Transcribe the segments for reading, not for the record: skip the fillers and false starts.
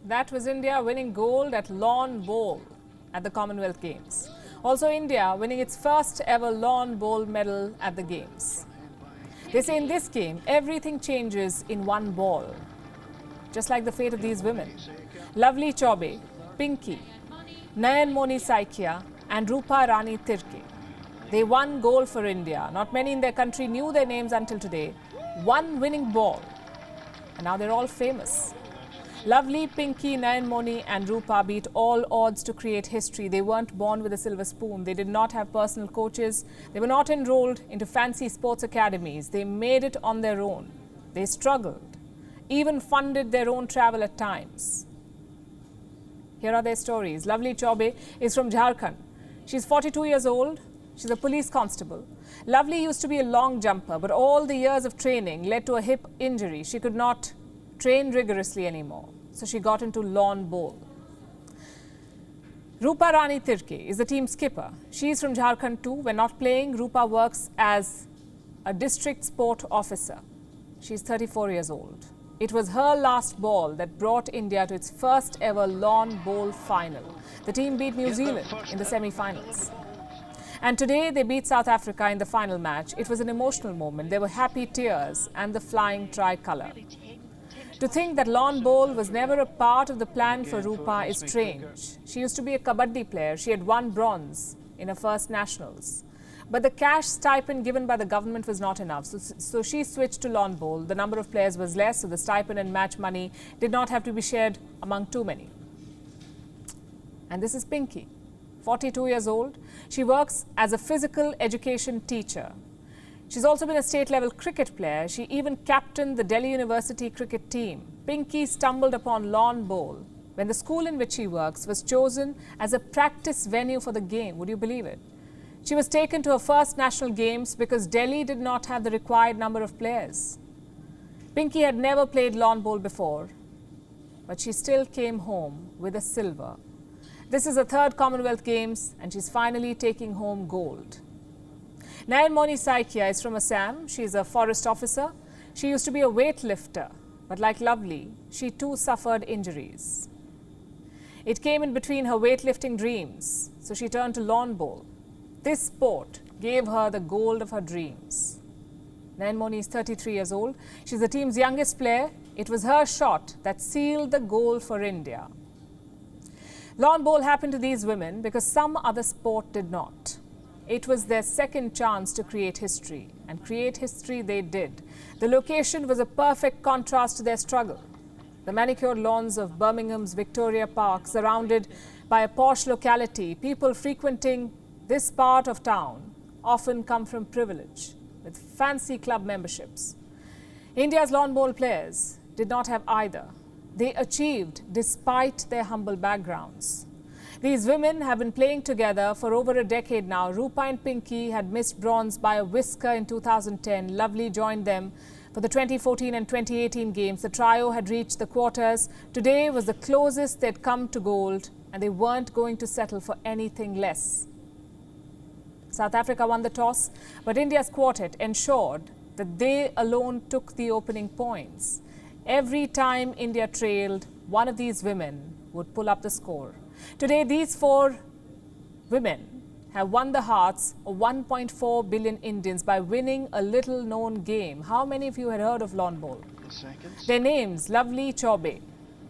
That was India winning gold at lawn bowl at the Commonwealth Games. Also India winning its first ever lawn bowl medal at the Games. They say in this game, everything changes in one ball. Just like the fate of these women. Lovely Choubey, Pinki, Nayanmoni Saikia and Rupa Rani Tirkey. They won gold for India. Not many in their country knew their names until today. One winning ball. And now they're all famous. Lovely Pinki, Nayanmoni and Rupa beat all odds to create history. They weren't born with a silver spoon. They did not have personal coaches. They were not enrolled into fancy sports academies. They made it on their own. They struggled, even funded their own travel at times. Here are their stories. Lovely Choubey is from Jharkhand. She's 42 years old. She's a police constable. Lovely used to be a long jumper, but all the years of training led to a hip injury. She could not train rigorously anymore, so she got into lawn bowl. Rupa Rani Tirkey is the team skipper. She is from Jharkhand too. When not playing, Rupa works as a district sport officer. She's 34 years old. It was her last ball that brought India to its first ever lawn bowl final. The team beat New Zealand in the semi-finals. And today they beat South Africa in the final match. It was an emotional moment. There were happy tears and the flying tricolour. To think that lawn bowl was never a part of the plan for Rupa is strange. She used to be a kabaddi player. She had won bronze in her first nationals. But the cash stipend given by the government was not enough. So she switched to lawn bowl. The number of players was less, so the stipend and match money did not have to be shared among too many. And this is Pinki, 42 years old. She works as a physical education teacher. She's also been a state-level cricket player. She even captained the Delhi University cricket team. Pinki stumbled upon lawn bowl when the school in which she works was chosen as a practice venue for the game. Would you believe it? She was taken to her first national games because Delhi did not have the required number of players. Pinki had never played lawn bowl before, but she still came home with a silver. This is her third Commonwealth Games and she's finally taking home gold. Nayanmoni Saikia is from Assam. She is a forest officer. She used to be a weightlifter, but like Lovely, she too suffered injuries. It came in between her weightlifting dreams, so she turned to lawn bowl. This sport gave her the gold of her dreams. Nayanmoni is 33 years old. She's the team's youngest player. It was her shot that sealed the goal for India. Lawn bowl happened to these women because some other sport did not. It was their second chance to create history, and create history they did. The location was a perfect contrast to their struggle. The manicured lawns of Birmingham's Victoria Park, surrounded by a posh locality. People frequenting this part of town often come from privilege, with fancy club memberships. India's lawn bowl players did not have either. They achieved despite their humble backgrounds. These women have been playing together for over a decade now. Rupa and Pinki had missed bronze by a whisker in 2010. Lovely joined them for the 2014 and 2018 games. The trio had reached the quarters. Today was the closest they'd come to gold, and they weren't going to settle for anything less. South Africa won the toss, but India's quartet ensured that they alone took the opening points. Every time India trailed, one of these women would pull up the score. Today, these four women have won the hearts of 1.4 billion Indians by winning a little-known game. How many of you had heard of lawn bowl? Their names, Lovely Choubey,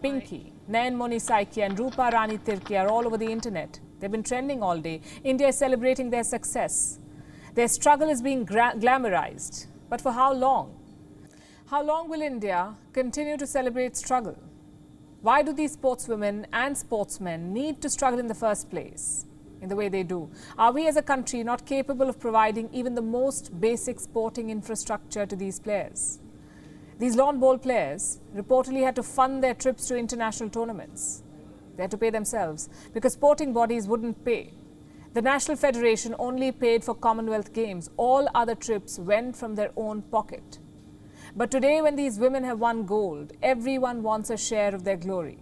Pinki, Nayanmoni Saikia and Rupa Rani Tirkey, are all over the internet. They've been trending all day. India is celebrating their success. Their struggle is being glamorized. But for how long? How long will India continue to celebrate struggle? Why do these sportswomen and sportsmen need to struggle in the first place in the way they do? Are we as a country not capable of providing even the most basic sporting infrastructure to these players? These lawn bowl players reportedly had to fund their trips to international tournaments. They had to pay themselves because sporting bodies wouldn't pay. The National Federation only paid for Commonwealth Games. All other trips went from their own pocket. But today, when these women have won gold, everyone wants a share of their glory.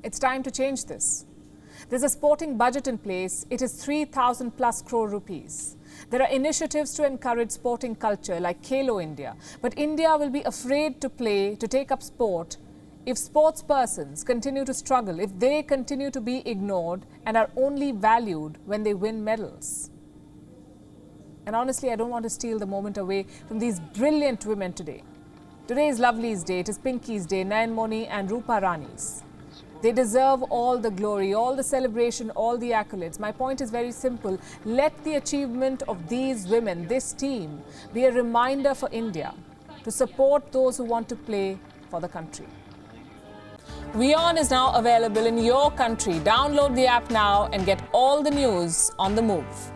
It's time to change this. There's a sporting budget in place. It is 3,000 plus crore rupees. There are initiatives to encourage sporting culture like Khelo India. But India will be afraid to take up sport If sports persons continue to struggle, if they continue to be ignored and are only valued when they win medals. And honestly, I don't want to steal the moment away from these brilliant women today. Today is Lovely's day, it is Pinki's day, Nayanmoni and Rupa Rani's. They deserve all the glory, all the celebration, all the accolades. My point is very simple. Let the achievement of these women, this team, be a reminder for India to support those who want to play for the country. WION is now available in your country. Download the app now and get all the news on the move.